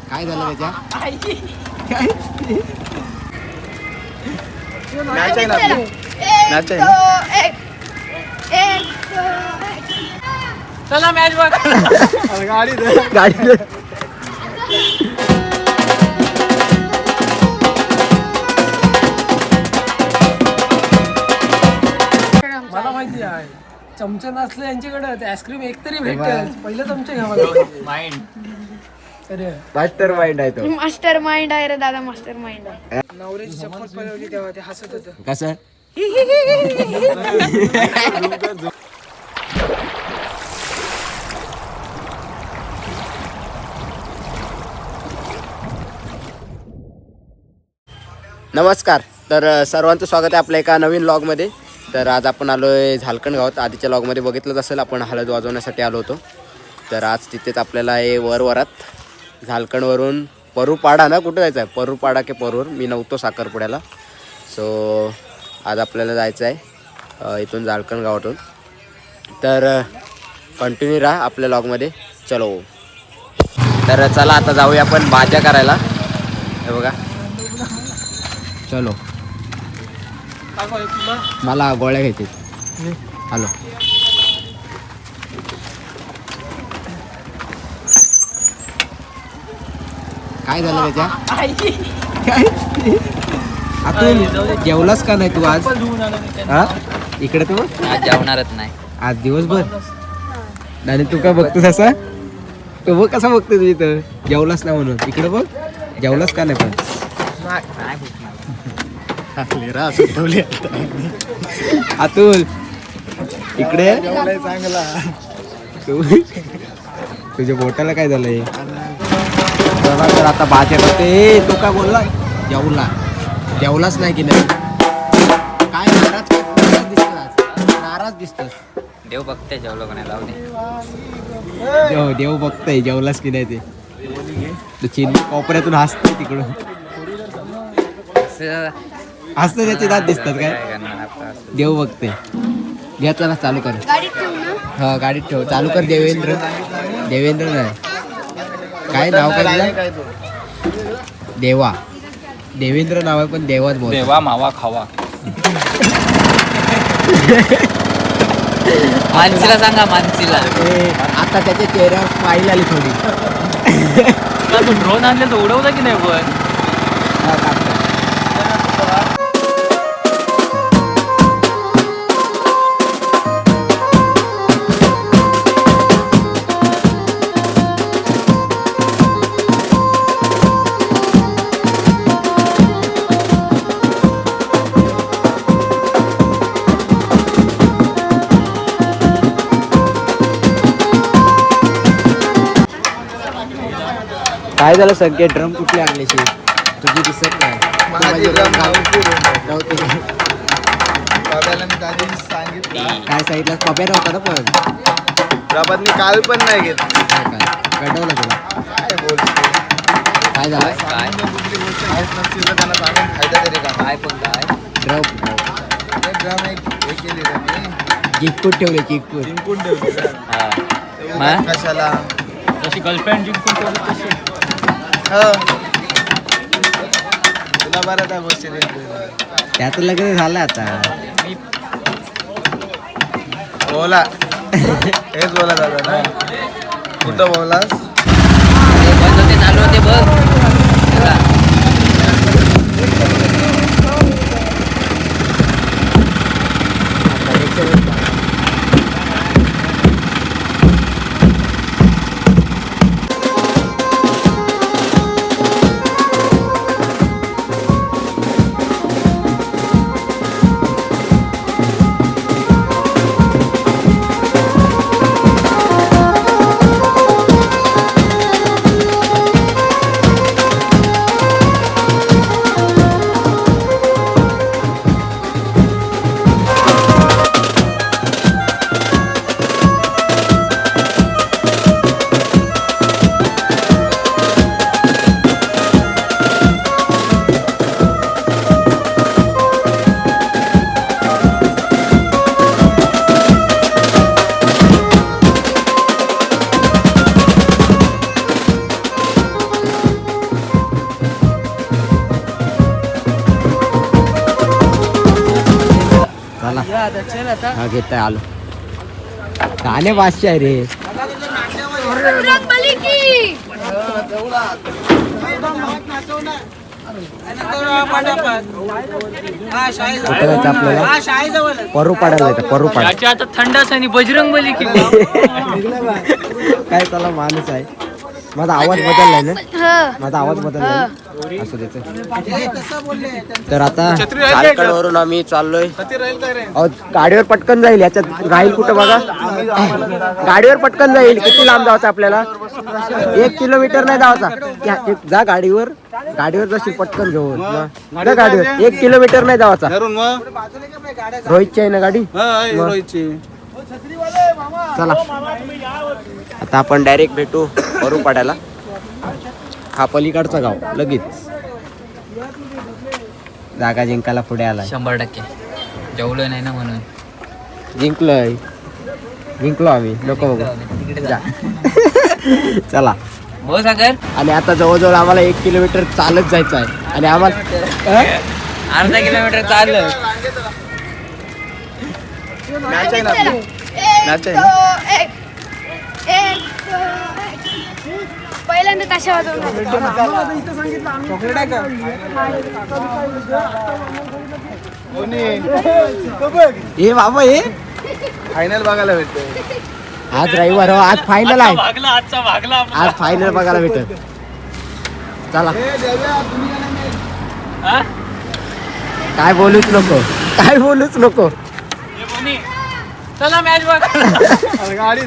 काय झालं त्याच्या काय मॅच आहे ना आपली. मॅच आहे ना. चला मॅच बघ. गाडी मला माहिती आहे चमचे नसले यांच्याकडे आईस्क्रीम एक तरी भेटेल. पहिलं चमचे घ्या मला माइंड. अरे मास्टर माइंड आहे तो. मास्टर माइंड आहे रे दादा, मास्टर माइंड आहे. नवऱ्याची चप्पल पळवली तेव्हा ते हसत होतं. कसं नमस्कार. तर सर्वांचं स्वागत आहे आपल्या एका नवीन व्लॉगमध्ये. तर आज आपण आलो आहे झालकण गावात. आधीच्या व्लॉगमध्ये बघितलंच असेल आपण हळद वाजवण्यासाठी आलो होतो. तर आज तिथेच आपल्याला हे वरात झालकणवरून परूपाडा ना कुठं जायचं आहे, परूपाडा की परूर, मी नव्हतो साखरपुड्याला. सो आज आपल्याला जायचं आहे इथून झालकण गावातून. तर कंटिन्यू राहा आपल्या व्लॉगमध्ये. चलो तर चला आता जाऊया आपण भाज्या करायला. हे बघा चलो. मला गोळ्या घ्यायचे. हॅलो काय झालं त्याच्या काय आता जेवलास का नाही तू आज? हा इकडे तू आज जेवणारच नाही. आज दिवसभर आणि तू काय बघतोस असा? तू बघ कसा बघतोस इथं जेवलास नाही म्हणून. इकडे बघ जेवलास का नाही पण अतुल इकडे चांगला. तुझ्या बोटाला काय झालंय? तर आता भाज्या करते. तो काय बोलला? जेवलाच नाही की नाही? काय नाराज दिसतोस? नाराज दिसतोस. देव बघते जेवलो का नाही लावू दे. देव बघताय जेवलास की नाही ते. चिन्ह कोपऱ्यातून हसते तिकडून. हसतं त्याचे दात दिसतात काय? देव बघते. घ्या चला चालू कर. गाडीत ठेवू ना. हा गाडीत ठेव. चालू कर. देवेंद्र नाही काय नाव काय तुझं? देवा. देवेंद्र नाव आहे पण देवाच बोल. देवा मावा खावा. मानसीला सांगा मानसीला. आता त्याच्या चेहऱ्यावर स्माईल आली थोडी. ड्रोन आणले तर उडवला की नाही पण? काय झालं सगळे ड्रम कुठले आणल्याचे? तुझी दिसत नाही. माझी ड्रम नव्हती. नव्हते बाबाला मी दादानी सांगितलं. काय सांगितलं? पप्या नव्हता ना पण बाबांनी काल पण नाही घेतलं. कळवलं तुला काय बोलते? काय झालं? काय कुठली गोष्ट माहीत नसतील तर त्यांना सांगून फायदा तरी का? काय पण काय ड्रम ड्रम एक हे केली त्यांनी, चिकपूट ठेवले. चिकपूट जिंकून ठेवली. हा. मग कशाला? तशी गर्लफ्रेंड जिंकून ठेवली तशी. हो. तुला बरं त्या गोष्टी त्याचं लग्न झालं आता. बोला. हेच बोला दादा ना. कुठं बोलास? बंद होते चालू होते बघ. चला. जा आता चल आता हा घेताय आलो गाणे 500 आहे रे कुठं जायचं आपल्याला परू पाडायला जायचं परू पाडा आता थंड आणि बजरंग बली की काय त्याला माणूस आहे माझा आवाज बदललाय ना माझा आवाज बदललाय असं देतो तर आता झारखंडवरून आम्ही चाललोय अहो, गाडीवर पटकन जाईल याच्यात राहील कुठं बघा गाडीवर पटकन जाईल किती लांब जायचं आपल्याला 1 किलोमीटर नाही जायचा जा गाडीवर जाशील पटकन घेऊन जा गाडीवर 1 किलोमीटर नाही जायचा रोहितची आहे ना गाडी चला आता आपण डायरेक्ट भेटू वरू पाड्याला हा पलीकडचा गाव लगेच जागा जिंकायला पुढे आला 100% जेवलो नाही ना म्हणून जिंकलो आम्ही नको बघू जा. चला हो सागर आणि आता जवळजवळ आम्हाला 1 किलोमीटर चालत जायचं आहे आणि आम्हाला अर्धा किलोमीटर चाललं पहिल्यांदा ताशा वाजवणार ए बाबा हे फायनल बघायला भेटतोय आज रविवार हो आज फायनल आहे आज फायनल बघायला भेटत चला काय बोलूच नको चला मॅच बघ गाडी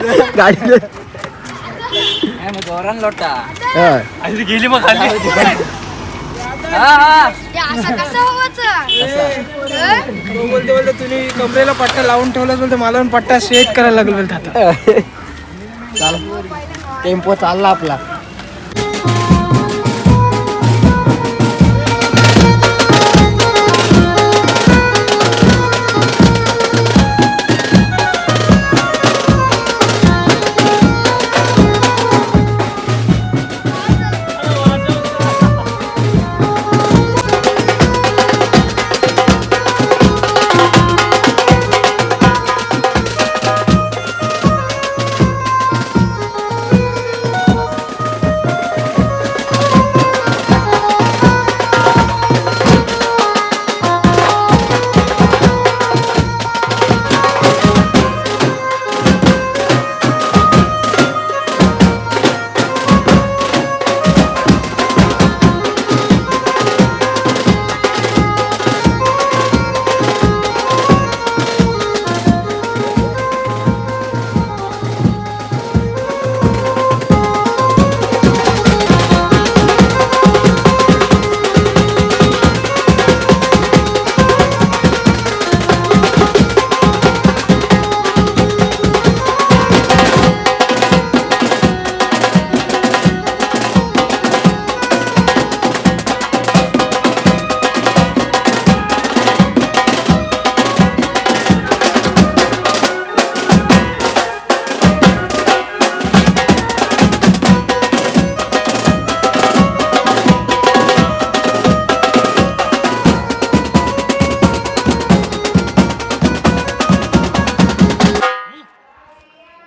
जोरान लोटा हा. गेली मग खाली असं कसं बोलते तुम्ही कमरेला पट्टा लावून ठेवला बोलते मला पण पट्टा सेट करायला लागलो बोलते आता चला टेम्पो चालला आपला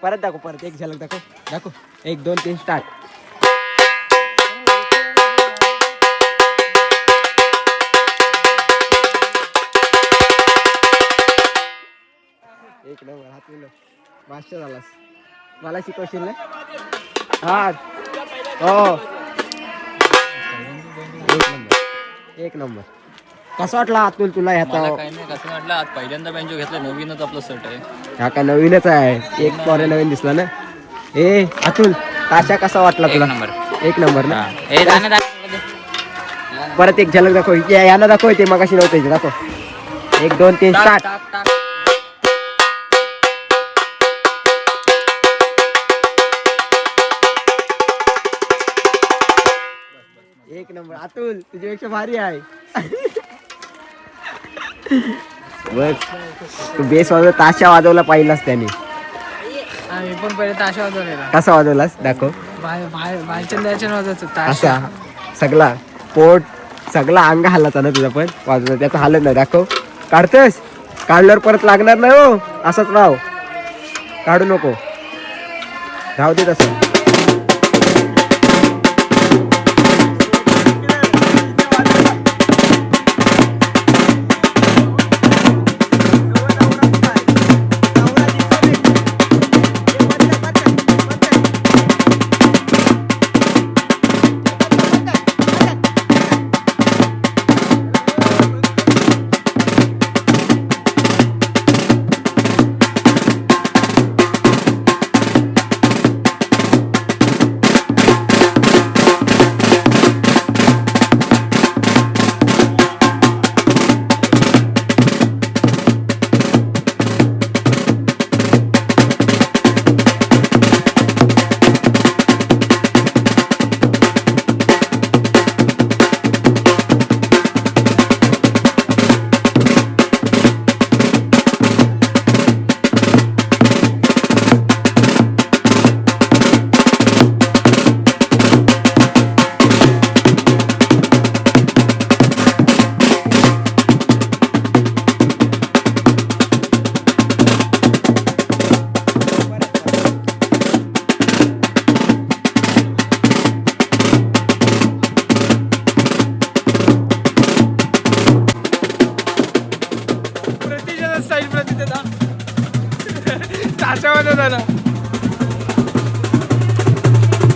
परत दाखव परत एक झलक दाखव 1 2 3 स्टार्ट एक नंबर हात मास्टर झालास मला शिकवशील ना हा हो एक नंबर कसा वाटला अतुल तुला ह्याचा काय नाही कसं वाटलं आज पहिल्यांदा बँजो घेतला नवीनच आपलं सेट आहे हा का नवीनच आहे एक पॉरे नवीन दिसला ना ए अतुल ताशा कसा वाटला तुला एक नंबर ना ए जाणे परत एक झलक दाखव याला दाखव ते मगाशी नव्हतं दाखव 1 2 3 स्टार्ट एक नंबर अतुल तुझ्यापेक्षा भारी आहे बस तू बेस वाजव ताशा वाजवला पाहिलास त्याने मी पण पहिले ताशा वाजवलेला कसा वाजवलास दाखव भालचंद्राच्या वाजवतो असा सगळा पोट सगळा अंग हल्लाचा ना तुझा पण वाजवला त्याचा हालत नाही दाखव काढतोस काढल्यावर परत लागणार नाही हो, असंच राव, काढू नको, राहू दे तसं.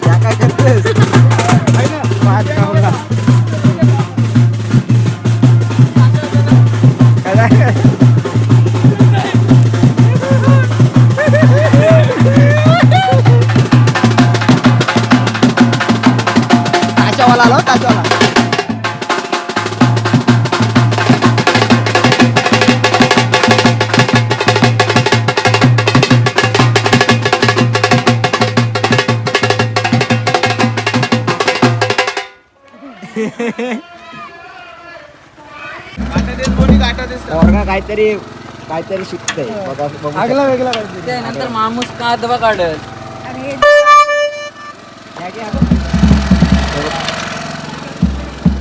काय करतेस? ताशावाला आला, ताशावाला. पोरगा काहीतरी शिकतंय बघा, बघू आगला वेगळा काहीतरी. नंतर माणूस का दवा काढल.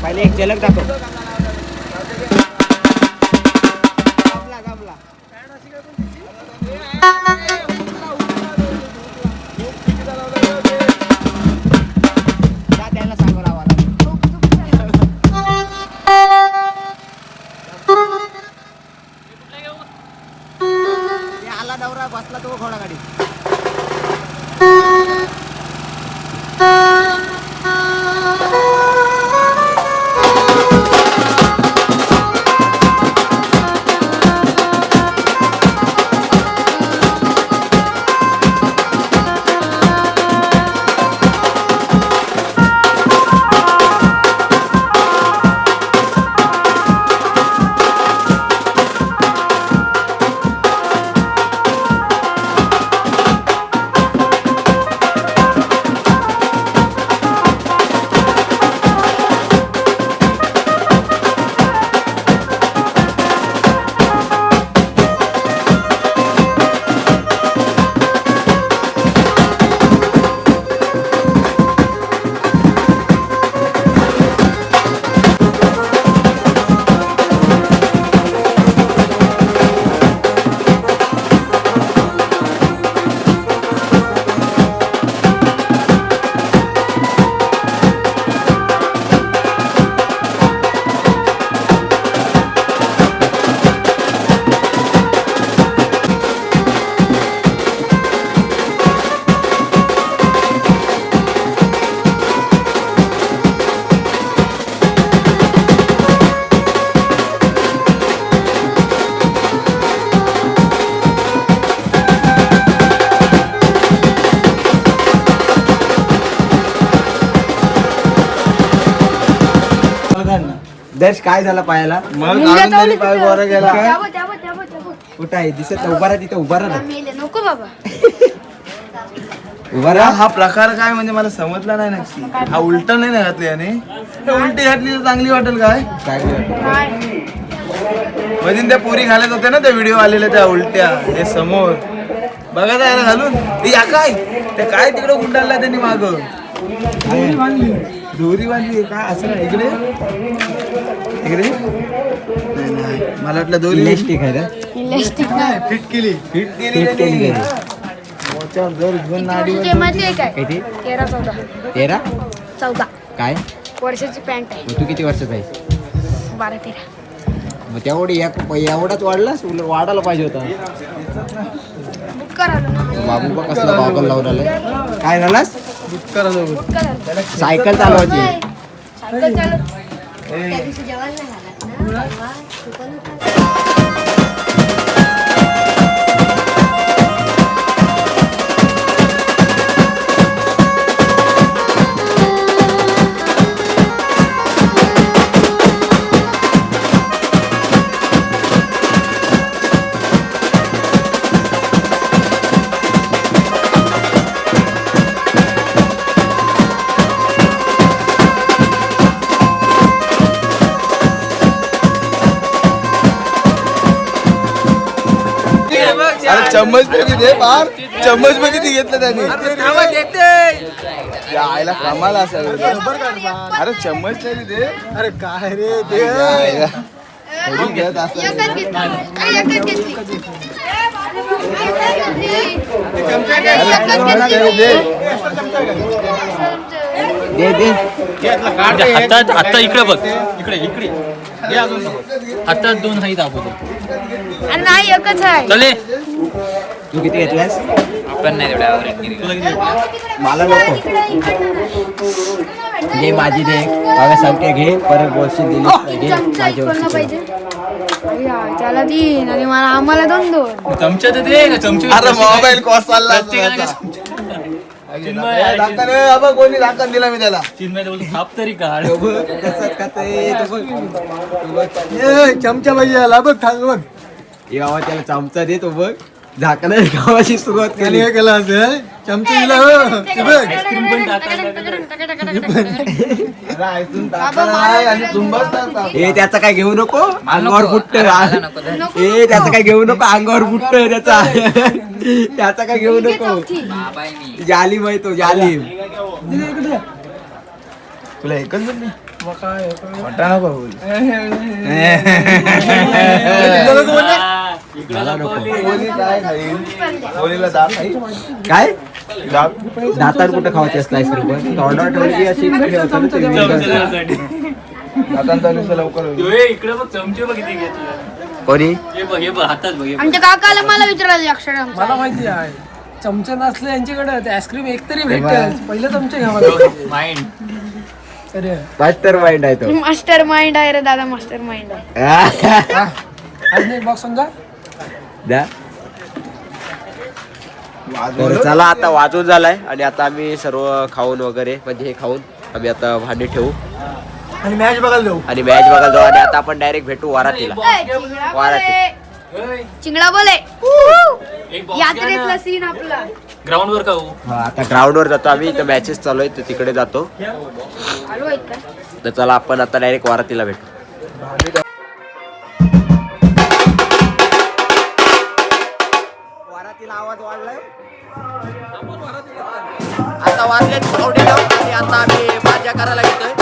पहिले एक झलक दाखव. त्याला सांगू लावायला. आला दौरा बसला तो घोडा गाडी. दर्श काय झालं पायाला? पाय बरं गेला. कुठं आहे दिसत? उभा राहा तिथे, उभा राहा. नको बाबा. उभा राहा. हा प्रकार काय म्हणजे मला समजला नाही नक्की. हा उलटा नाही ना घातली याने. उलटी घातली तर चांगली वाटेल काय? म्हणजे त्या पोरी घालत होत्या ना त्या व्हिडिओ आलेल्या त्या उलट्या हे समोर बघा याला घालून. या काय ते काय तिकडं गुंडाळला त्यांनी माग दोरी बांधली काय असं नाही इकडे इकडे नाही मला वाटलं दोरी इलेस्टिक आहे का इलेस्टिक नाही फिट केली जर घेऊन नाडी तुझे माहिती आहे काय किती 13-14 13 काय वर्षाची पॅन्ट आहे मग तू किती वर्षाचा आहे 12-13 मग तेवढी एवढाच वाढलास उलट वाढायला पाहिजे होता बुक करालो ना बाबू बा कसला गॉगल लावून आलाय काय झालास बुक करालो सायकल चालवायची सायकल चालव त्या दिवशी जेवायला नाही घालत ना तेव्हा अरे चम्मच पे दे बार चम्मच पे किती घेतलं त्याने आईला कामाला असेल अरे चम्मच तरी दे अरे काय रे दे घेत असं एकच घेतली काय एकच घेतली आता इकडे बघ इकडे हातात 2 आहेत आपण अरे नाही एकच आहे चले तू किती घेतलास आपण नाही तेवढ्या मला नको घे माझी दे बाबा संख्या घे परत बोलशील दिली घे माझी पाहिजे त्याला तीन आणि मला आम्हाला 2 चमचा तर दे ना चमचा अरे मोबाईल कॉस्ट चालला कोणी दाखल दिला मी त्याला थाप तरी काढ चमचा पाहिजे याला बघ खाल बघ बाबा त्याला चमचा दे तो बघ झाकणं गावाची सुरुवात केली काय केलं असेल चमचा दिला हे त्याचा काय घेऊ नको अंगावर फुटत हे त्याचं काय घेऊ नको अंगावर फुटत त्याचा त्याचा काय घेऊ नको जालिम आहे तो जालिम तुला एकच खोटा नको बोल मला नको कोणी काय खाईल कोणीला दात खाईल काय दात दातार कुठं खावायची असतं आईस्क्रीम पण तोंडावर ठेवली अशी दातांचा नुसतं लवकर होईल. इकडे बघ चमचे बघ किती घेतलं कोणी हे बघ हातात बघ आमच्या काकाला मला विचारायला अक्षर मला माहिती आहे चमचे नसले यांच्याकडे आईस्क्रीम एक तरी भेटेल पहिलं चमचे घ्यावा माइंड अरे मास्टर माइंड आहे तो मास्टर माइंड आहे रे दादा मास्टर माइंड आहे आज नाही बॉक्स समजा द्या तर चला आता वाजून झालाय आणि आता आम्ही सर्व खाऊन वगैरे म्हणजे हे खाऊन आम्ही आता भांडी ठेवू आणि मॅच बघायला जाऊ आणि मॅच बघायला जाऊ आणि आता आपण डायरेक्ट भेटू वारातीला चिंगडा बोले यात्रेतला सीन आपला ग्राउंड वर खाऊ आता ग्राउंड वर जातो आम्ही इथं मॅचेस चालू आहेत तर तिकडे जातो आलो आहेत का तर चला आपण आता डायरेक्ट वारातीला भेटू वारातीला आवाज वाढलाय आता वाजले पावणे 9 आणि आता आम्ही माझ्या करायला घेतोय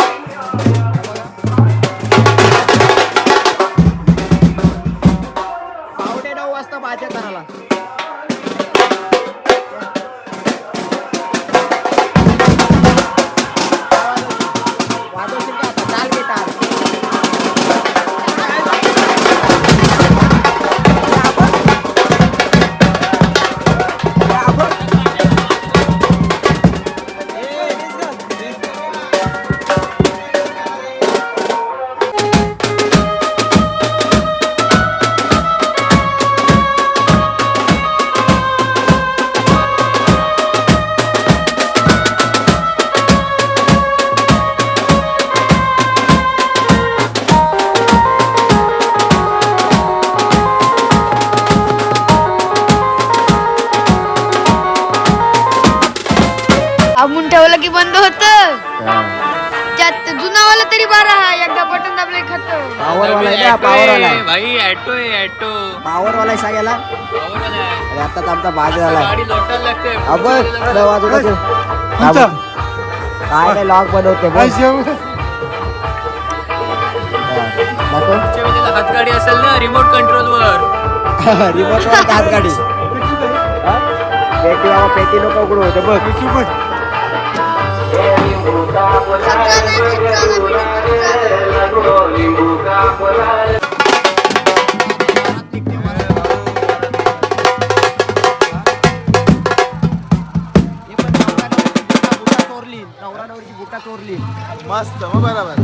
पावणे 9 वाजता माझ्या करायला वाजवशील का आता चाल बेटा आपण ठेवलं की बंद होत त्यात जुनावाला तरी बरा एकदा बटन दाबले खतम पावरवाला आहे ना पावरवाला आहे भाई ऍटो आहे ऍटो पावरवाला आहे सांगायला पावरवाला आहे. अरे आताच आमचा बाज झाला गाडी लोटायला लागते आपण वाजू काय काय लॉग बनवते बघ. दाखव. हातगाडी असेल ना रिमोट कंट्रोल वर. रिमोट हात गाडी पेटी बाबा पेटी नको उघडू होते बघ. मस्त मग बरोबर.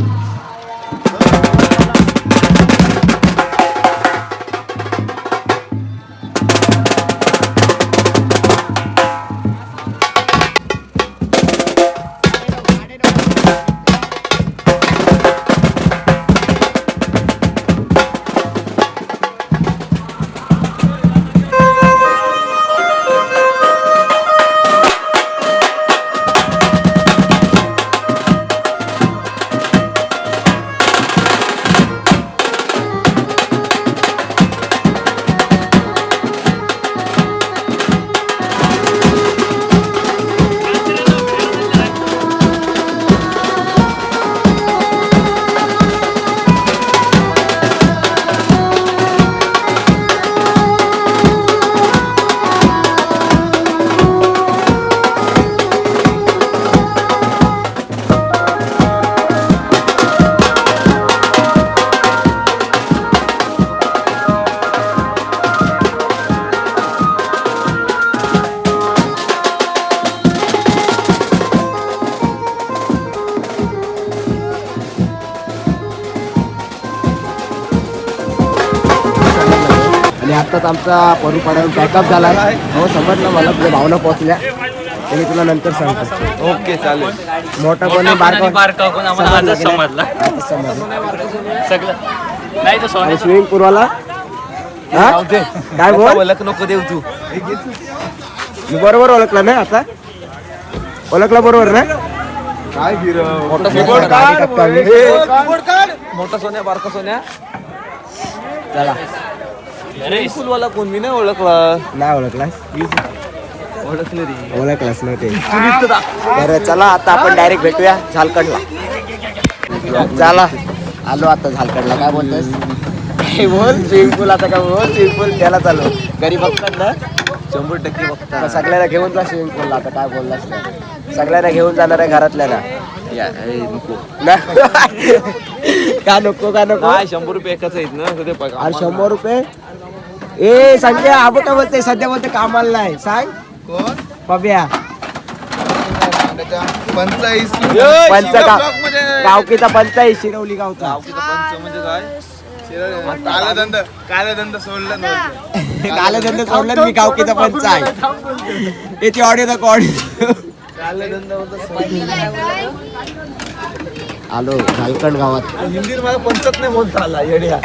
आणि आत्ताच आमचा परूपाड्यावर पॅकअप झाला. हो समजलं मला तुझ्या भावना पोहोचल्या ते मी तुला नंतर सांगतो. ओके चालेल. मोठा कोणी बारका बारका कोण आम्हाला आजच समजला. आजच समजलं. सगळं नाही तर आणि सोन्याचं स्विमिंग पूलवाला हा? काय बोल. ओळख नको देऊ तू. मी बरोबर ओळखला ना आता. ओळखला बरोबर ना. काय फिरव. मोठा कीबोर्ड गाडी टाकतो आम्ही. कीबोर्ड काढ. मोठा सोन्या बारका सोन्या. चला फुलवाला कोण मी नाही ओळखला. नाही ओळखलास. ओळखलं रे. ओळखलास नव्हते. तर चला आता आपण डायरेक्ट भेटूया झालकडला. चला आलो आता झालकडला. काय बोलतोस. हे बोल स्विमिंग पूल आता काय बोल. स्विमिंग पूल त्याला चालू घरी बघतात ना 100% बघता. सगळ्यांना घेऊन जा स्विमिंग पूलला. आता काय बोललास नाही. सगळ्यांना घेऊन जाणार आहे घरातल्याला. नको का नको का नको. काय 100 रुपये एकाच आहेत ना. तर ते बघा. अरे 100 रुपये. ए संजय आबो का बोलते सध्या बोलते कामाला नाही. सांग कोण पब्या पंचाईस गावकीचा पंचायत शिरवली गावचा. पंच म्हणजे काय. कालधंदा सोडलं नव्हतं. काल धंदा सोडलं मी गावकीचा पंच आहे. याची ऑडिओ दाखव ऑडिओ. आलो झालकंड गावात. हिंदीत मला पंचत नाही बोलता आला येड्या.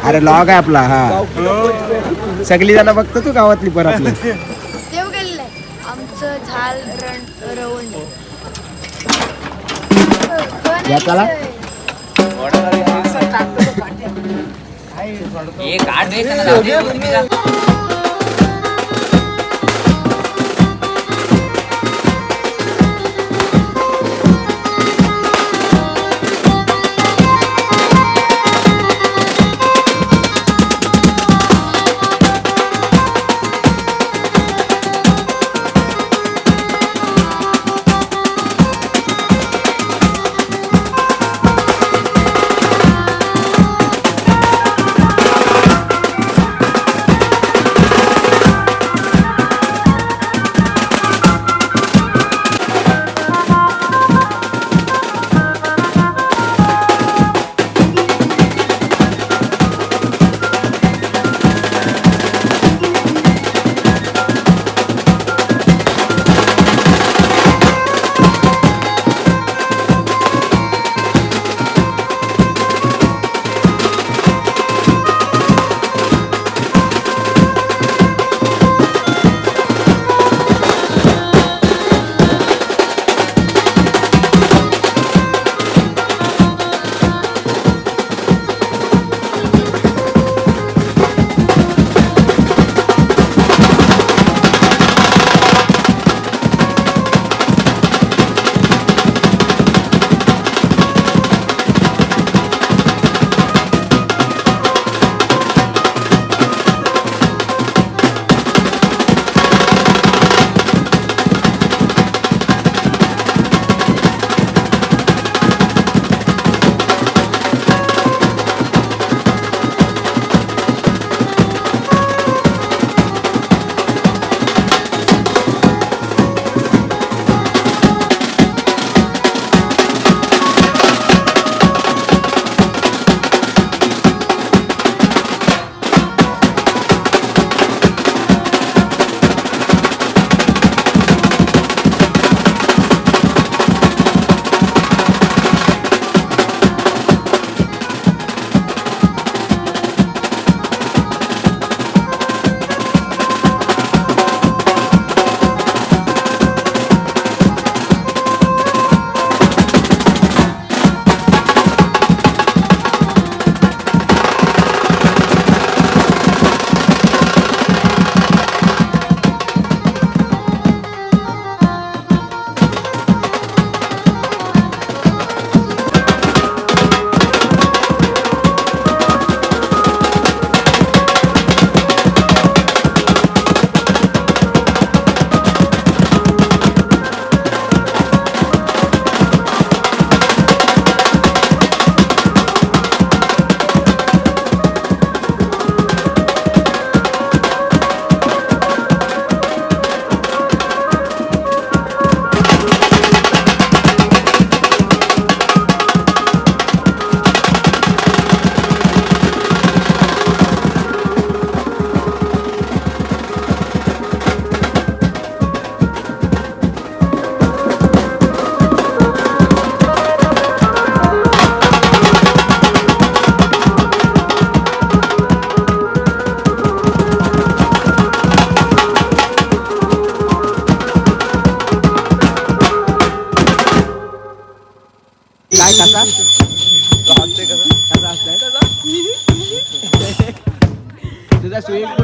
अरे लॉग आहे आपला. हा सगळी जण बघतो तू गावातली पर आपली. देव गेलेलं आहे आमचं झाल रवंडी. या चला. एक आठ वेळ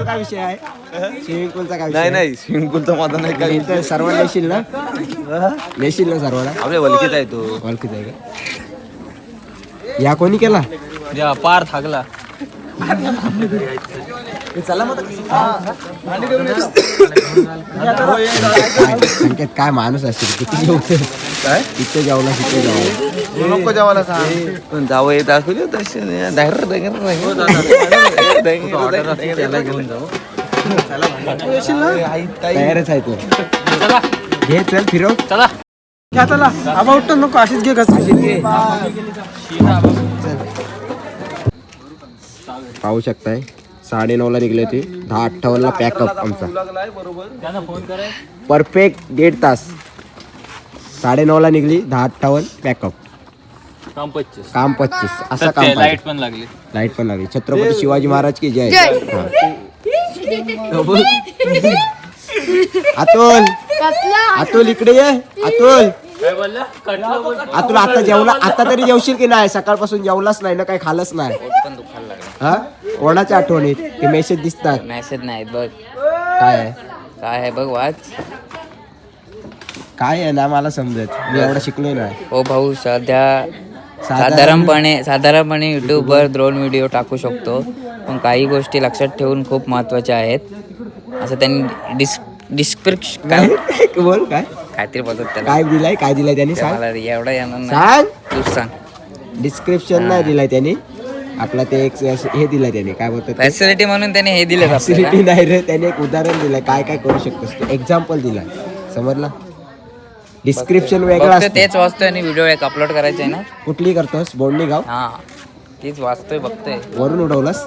काय विषय आहे स्विमिंग पूलचा काय विषय नाही नाही स्विमिंग पूलचा माझा नाही काय इथं सर्वांना येशील ना येशील ना सर्वांना आपल्या वलकीत आहे तो ओळखीत आहे का या कोणी केला पार थाकला संकेत काय माणूस असतील किती जेवते काय तिथे जेवला तिथे जेवला नको जेवायला सांग पण जावं येत दाखवली तशी त्याला घेऊन जाऊ तयारच आहे तो चला घे चल फिरव चला घ्या चला आबा उठतो नको अशीच घे घस पाहू शकताय 9:30 निघले होते 10:58 पॅकअप आमचा त्यांना फोन कराय परफेक्ट 1.5 तास 9:30 निघली 10:58 पॅकअप काम 25 काम 25 असं काम लाईट पण लागली लाईट पण लागली छत्रपती शिवाजी महाराज की जय जय. हा. अतुल कसला अतुल इकडे ये अतुल काय बोलला कटलं बोल अतुल आता जेवला आता तरी जेवशील की नाही सकाळपासून जेवलाच नाही ना काही खाल्लंच नाही पण दुखायला लागलं हा कोणाच्या आठवणीत ते मेसेज दिसतात मेसेज नाही बघ काय आहे काय आहे बघ वाच काय आहे ना मला समजत मी एवढं शिकलो नाही ओ भाऊ सध्या साधारणपणे युट्यूबवर ड्रोन व्हिडिओ टाकू शकतो पण काही गोष्टी लक्षात ठेवून खूप महत्त्वाच्या आहेत असं त्यांनी डिस्क्रिप्शन काय बोल काय काहीतरी बोलतात त्याला काय दिलाय त्यांनी ते सांग मला एवढं येणार नाही सांग तूच सांग डिस्क्रिप्शन नाही दिलाय त्यांनी आपला ते एक हे दिलंय त्याने काय बोलतात फॅसिलिटी म्हणून त्याने हे दिले फॅसिलिटी नाही रे त्याने एक उदाहरण दिलंय काय काय करू शकतोस तू एक्झाम्पल दिलाय समजला डिस्क्रिप्शन वेगळं फक्त असतं तेच वाचतोय आणि व्हिडिओ एक अपलोड करायचा आहे ना कुठली करतोस बोंडली गाव हा तेच वाचतोय बघतोय वरून उडवलास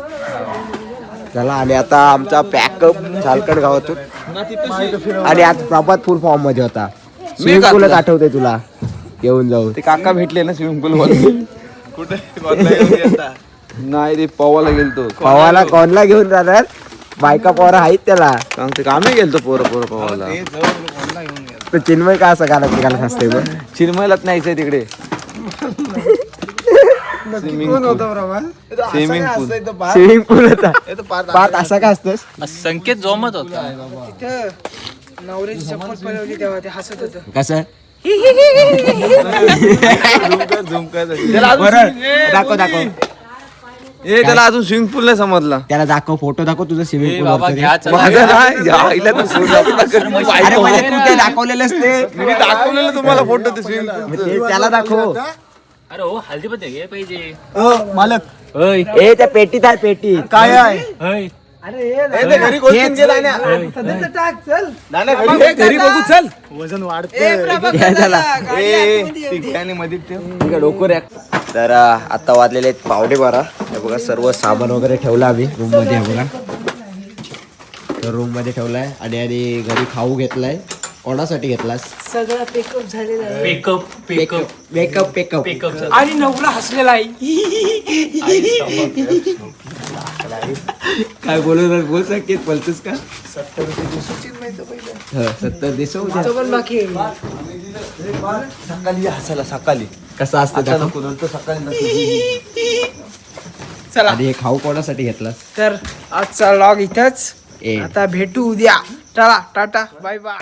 झाला आणि आता आमचा पॅकअप झालकड गावातून आणि आज प्रभात फुल फॉर्म मध्ये होता स्विमिंग पूलच आठवते तुला येऊन जाऊन ते काका भेटले ना स्विमिंग पूल वर कुठे नाही रे पवाला गेलतो पवाला कोणला घेऊन जाणार बायका पोरा आहेत त्याला सांगते का आम्ही गेलतो पोरं पवाला तो चिन्मय का असं घालत निघाला असते मग चिरमयलाच नाहीच तिकडे स्विमिंग पूल स्विमिंग पूल होता पाच असा का असतोस संकेत जोमत होता नवऱ्याची चप्पल पळवली तेव्हा ते हसत होतं कसं झुम कर बरं दाखव ए त्याला अजून स्विमिंग पूल नाही समजला त्याला दाखव फोटो दाखव तुझं स्विमिंग पूल बाबा घ्या चला. माझा नाही आईला तर सोड अरे म्हणजे तू ते दाखवलेलंच ते मी दाखवलेलं तुम्हाला फोटो ते स्विमिंग मग ते त्याला दाखव अरे हो हल्दी पण घे पाहिजे मालक होय ए त्या पेटीत आहे पेटीत काय आहे होय घरी गोष्टी सध्याचं टाक चल घरी बघू चल घ्या त्याला मध्ये ठेव तर आता वाजलेले आहेत 12:15 हे बघा सर्व सामान वगैरे ठेवलं आम्ही रूम मध्ये हे बघा तर रूम मध्ये ठेवलाय आणि घरी खाऊ घेतलाय कोणासाठी घेतलास सगळं पेकअप झालेलं आहे पेकअप पेकअप पेकअप पेकअप आणि नवरा हसलेला आहे काय बोल संकेत बोलतोस का 70 दिवस पण बाकी आहे सकाळी हसायला सकाळी कसं असतं दाखव. चला आणि हे खाऊ कोणासाठी घेतलास तर आजचा लॉग इथंच ए आता भेटू उद्या चला टाटा बाय बाय